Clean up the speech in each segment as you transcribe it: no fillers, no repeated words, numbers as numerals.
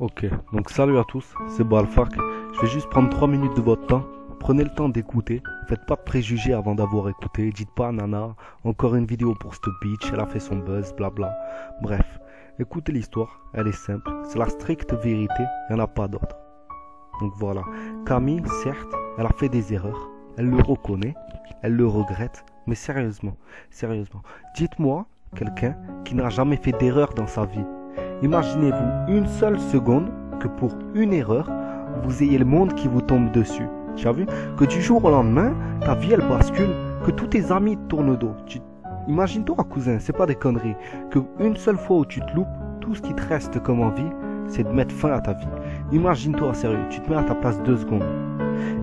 Ok, donc salut à tous, c'est Balfac. Je vais juste prendre 3 minutes de votre temps. Prenez le temps d'écouter. Faites pas de préjugés avant d'avoir écouté. Dites pas nana, encore une vidéo pour cette bitch, elle a fait son buzz, blabla. Bref, écoutez l'histoire, elle est simple. C'est la stricte vérité, il n'y en a pas d'autre. Donc voilà, Camille, certes, elle a fait des erreurs. Elle le reconnaît, elle le regrette. Mais sérieusement, dites-moi quelqu'un qui n'a jamais fait d'erreur dans sa vie. Imaginez-vous une seule seconde que pour une erreur, vous ayez le monde qui vous tombe dessus. Tu as vu? Que du jour au lendemain, ta vie elle bascule, que tous tes amis te tournent le dos. Imagine-toi, cousin, c'est pas des conneries. Que une seule fois où tu te loupes, tout ce qui te reste comme envie, c'est de mettre fin à ta vie. Imagine-toi, sérieux, tu te mets à ta place 2 secondes.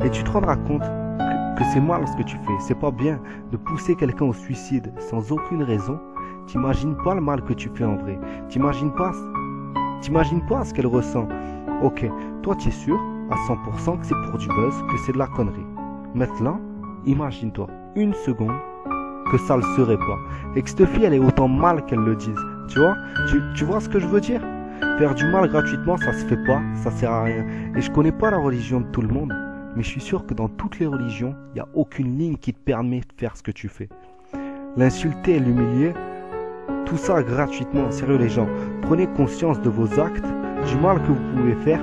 Et tu te rendras compte que c'est mal ce que tu fais. C'est pas bien de pousser quelqu'un au suicide sans aucune raison. T'imagines pas le mal que tu fais en vrai. T'imagines pas ce qu'elle ressent. Ok, toi tu es sûr à 100% que c'est pour du buzz, que c'est de la connerie. Maintenant, imagine-toi une seconde que ça le serait pas. Et que cette fille elle est autant mal qu'elle le dise. Tu vois? Tu vois ce que je veux dire? Faire du mal gratuitement, ça se fait pas, ça sert à rien. Et je connais pas la religion de tout le monde, mais je suis sûr que dans toutes les religions, il n'y a aucune ligne qui te permet de faire ce que tu fais. L'insulter et l'humilier, tout ça gratuitement. Sérieux les gens, prenez conscience de vos actes, du mal que vous pouvez faire,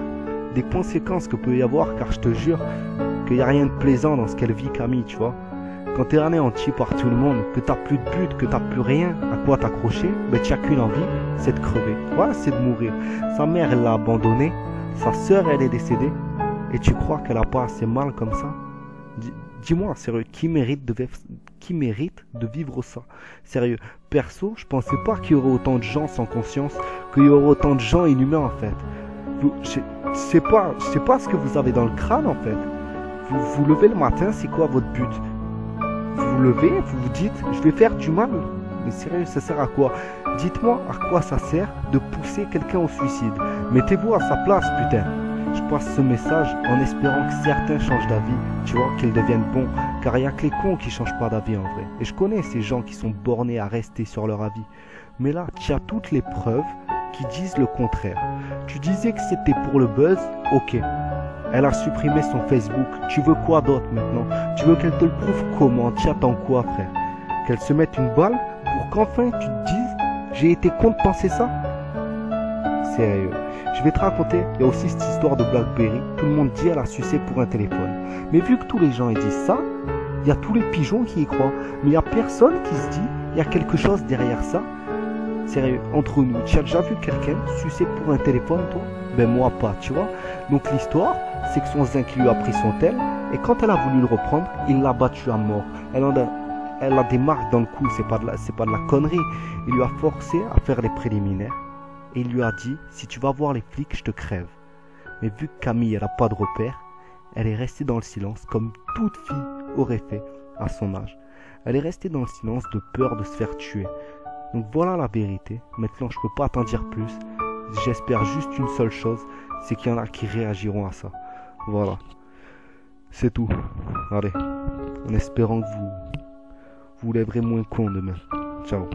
des conséquences que peut y avoir, car je te jure qu'il n'y a rien de plaisant dans ce qu'elle vit Camille, tu vois. Quand t'es anéanti par tout le monde, que t'as plus de but, que t'as plus rien à quoi t'accrocher, ben tu n'as qu'une envie, c'est de crever. Voilà, c'est de mourir. Sa mère elle l'a abandonné, sa sœur elle est décédée, et tu crois qu'elle a pas assez mal comme ça? Dis-moi, sérieux, qui mérite de vivre ça? Sérieux, perso, je pensais pas qu'il y aurait autant de gens sans conscience, qu'il y aurait autant de gens inhumains en fait. Je sais pas ce que vous avez dans le crâne en fait. Vous levez le matin, c'est quoi votre but? Vous vous levez, vous vous dites, je vais faire du mal. Mais sérieux, ça sert à quoi? Dites-moi à quoi ça sert de pousser quelqu'un au suicide. Mettez-vous à sa place, putain. Je passe ce message en espérant que certains changent d'avis, tu vois, qu'ils deviennent bons. Car il n'y a que les cons qui ne changent pas d'avis en vrai. Et je connais ces gens qui sont bornés à rester sur leur avis. Mais là, tu as toutes les preuves qui disent le contraire. Tu disais que c'était pour le buzz, ok. Elle a supprimé son Facebook. Tu veux quoi d'autre maintenant? Tu veux qu'elle te le prouve comment? Tu attends quoi, frère? Qu'elle se mette une balle pour qu'enfin tu te dises j'ai été con de penser ça? Sérieux. Je vais te raconter, il y a aussi cette histoire de Blackberry. Tout le monde dit elle a sucé pour un téléphone. Mais vu que tous les gens ils disent ça, il y a tous les pigeons qui y croient. Mais il n'y a personne qui se dit il y a quelque chose derrière ça. Sérieux, entre nous, tu as déjà vu quelqu'un sucer pour un téléphone, toi? Ben moi pas, tu vois. Donc l'histoire, c'est que son zinc lui a pris son tel, et quand elle a voulu le reprendre, il l'a battu à mort. Elle a des marques dans le cou, c'est pas de la connerie. Il lui a forcé à faire les préliminaires. Et il lui a dit, si tu vas voir les flics, je te crève. Mais vu que Camille, elle n'a pas de repère, elle est restée dans le silence, comme toute fille aurait fait à son âge. Elle est restée dans le silence de peur de se faire tuer. Donc voilà la vérité. Maintenant, je peux pas t'en dire plus. J'espère juste une seule chose, c'est qu'il y en a qui réagiront à ça. Voilà. C'est tout. Allez. En espérant que vous lèverez moins con demain. Ciao.